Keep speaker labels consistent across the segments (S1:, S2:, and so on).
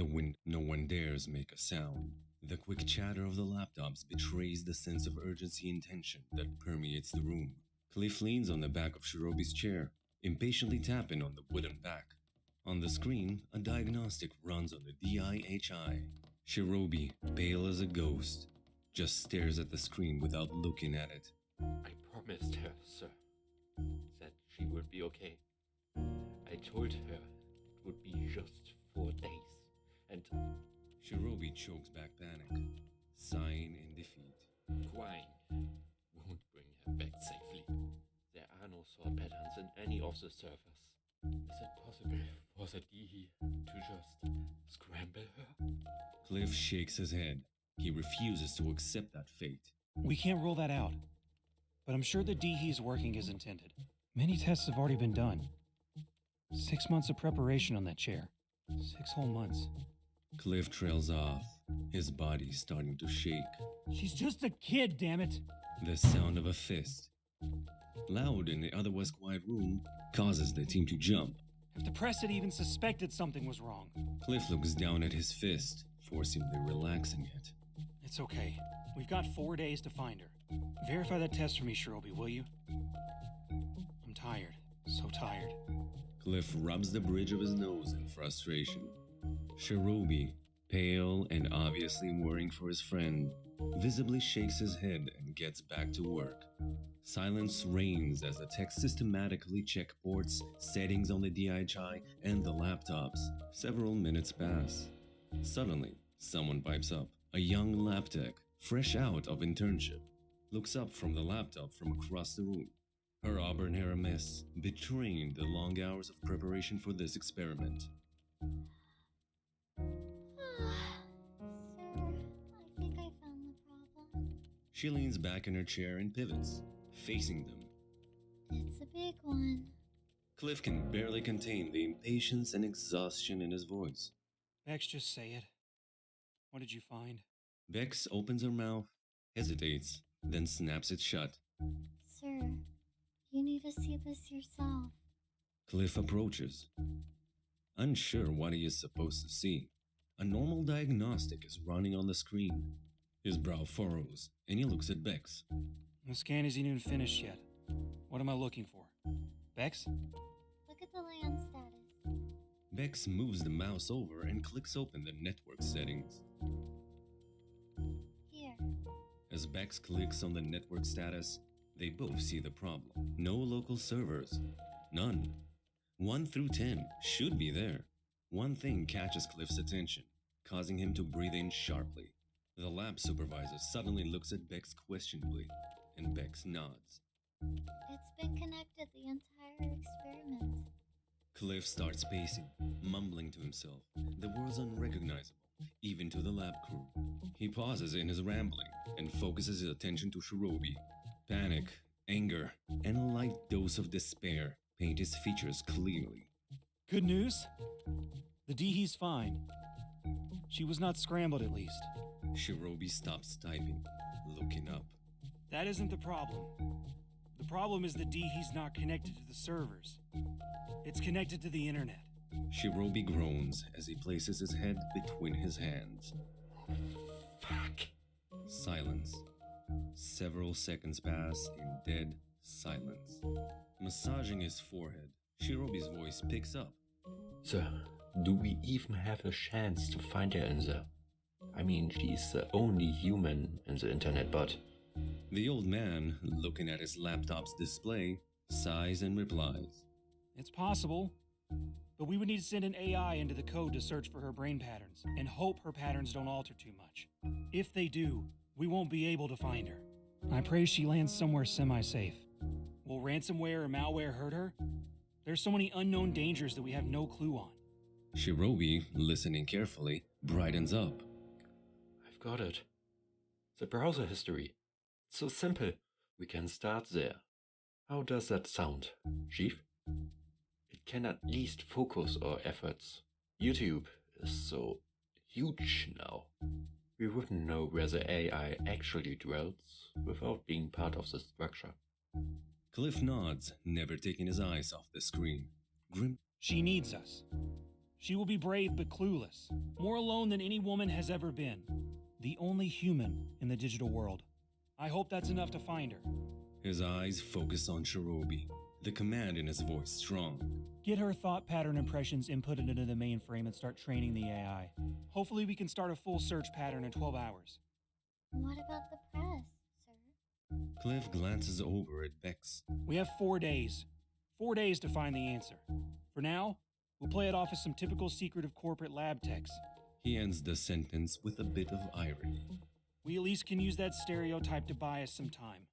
S1: The wind, no one dares make a sound. The quick chatter of the laptops betrays the sense of urgency and tension that permeates the room. Cliff leans on the back of Shirobi's chair, impatiently tapping on the wooden back. On the screen, a diagnostic runs on the DIHI. Shirobi, pale as a ghost, just stares at the screen without looking at it.
S2: I promised her, sir, that she would be okay. I told her it would be just 4 days, and
S1: Shirobi chokes back panic, sighing in defeat.
S2: crying won't bring her back safely. There are no sort patterns in any of the servers. Is it possible for the DE to just scramble her?
S1: Cliff shakes his head. He refuses to accept that fate.
S3: We can't rule that out. But I'm sure the DE is working as intended. Many tests have already been done. 6 months of preparation on that chair. 6 whole months.
S1: Cliff trails off, his body starting to shake.
S3: She's just a kid, damn it!
S1: The sound of a fist, loud in the otherwise quiet room, causes the team to jump.
S3: If the press had even suspected something was wrong.
S1: Cliff looks down at his fist, forcibly relaxing it.
S3: It's okay. We've got 4 days to find her. Verify that test for me, Shirobi, will you? I'm tired. So tired.
S1: Cliff rubs the bridge of his nose in frustration. Shirobi, pale and obviously worrying for his friend, visibly shakes his head and gets back to work. Silence reigns as the tech systematically check ports, settings on the DIHI, and the laptops. Several minutes pass. Suddenly, someone pipes up. A young lab tech, fresh out of internship, looks up from the laptop from across the room. Her auburn hair a mess, betraying the long hours of preparation for this experiment.
S4: Sir, I think I found the problem.
S1: She leans back in her chair and pivots, facing them.
S4: It's a big one.
S1: Cliff can barely contain the impatience and exhaustion in his voice.
S3: Bex, just say it. What did you find?
S1: Bex opens her mouth, hesitates, then snaps it shut.
S4: Sir, you need to see this yourself.
S1: Cliff approaches, unsure what he is supposed to see. A normal diagnostic is running on the screen. His brow furrows, and he looks at Bex.
S3: The scan isn't even finished yet. What am I looking for? Bex?
S4: Look at the land status.
S1: Bex moves the mouse over and clicks open the network settings.
S4: Here.
S1: As Bex clicks on the network status, they both see the problem. No local servers. None. 1 through 10 should be there. One thing catches Cliff's attention, causing him to breathe in sharply. The lab supervisor suddenly looks at Bex questionably, and Bex nods.
S4: It's been connected the entire experiment.
S1: Cliff starts pacing, mumbling to himself. The words unrecognizable, even to the lab crew. He pauses in his rambling and focuses his attention to Shirobi. Panic, anger, and a light dose of despair paint his features clearly.
S3: Good news? The DE's fine. She was not scrambled, at least.
S1: Shirobi stops typing, looking up.
S3: That isn't the problem. The problem is the DE's not connected to the servers. It's connected to the internet.
S1: Shirobi groans as he places his head between his hands.
S2: Fuck.
S1: Silence. Several seconds pass in dead silence. Massaging his forehead, Shirobi's voice picks up.
S2: Sir, do we even have a chance to find her in there? I mean, she's the only human in the internet, but...
S1: The old man, looking at his laptop's display, sighs and replies.
S3: It's possible, but we would need to send an AI into the code to search for her brain patterns and hope her patterns don't alter too much. If they do, we won't be able to find her. I pray she lands somewhere semi-safe. Will ransomware or malware hurt her? There's so many unknown dangers that we have no clue on.
S1: Shirobi, listening carefully, brightens up.
S2: I've got it. The browser history. It's so simple. We can start there. How does that sound, Chief? It can at least focus our efforts. YouTube is so huge now. We wouldn't know where the AI actually dwells without being part of the structure.
S1: Cliff nods, never taking his eyes off the screen. Grim.
S3: She needs us. She will be brave but clueless, more alone than any woman has ever been. The only human in the digital world. I hope that's enough to find her.
S1: His eyes focus on Shirobi, the command in his voice strong.
S3: Get her thought pattern impressions inputted into the mainframe and start training the AI. Hopefully we can start a full search pattern in 12 hours.
S4: What about the press, sir?
S1: Cliff glances over at Bex.
S3: We have 4 days. 4 days to find the answer. For now, we'll play it off as some typical secret of corporate lab techs.
S1: He ends the sentence with a bit of irony.
S3: We at least can use that stereotype to buy us some time.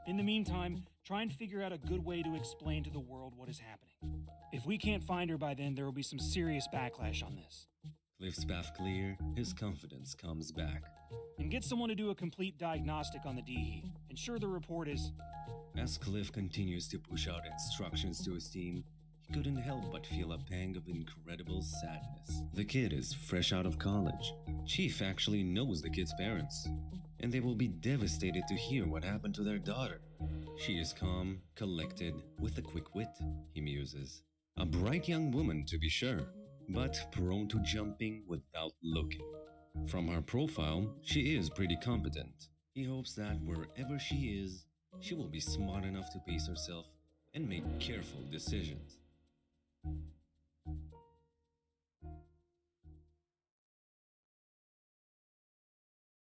S3: In the meantime, try and figure out a good way to explain to the world what is happening. If we can't find her by then, there will be some serious backlash on this.
S1: Cliff's path clear, his confidence comes back.
S3: And get someone to do a complete diagnostic on the DE. Ensure the report is...
S1: As Cliff continues to push out instructions to his team, he couldn't help but feel a pang of incredible sadness. The kid is fresh out of college. Chief actually knows the kid's parents, and they will be devastated to hear what happened to their daughter. She is calm, collected, with a quick wit, he muses. A bright young woman, to be sure, but prone to jumping without looking. From her profile, she is pretty competent. He hopes that wherever she is, she will be smart enough to pace herself and make careful decisions.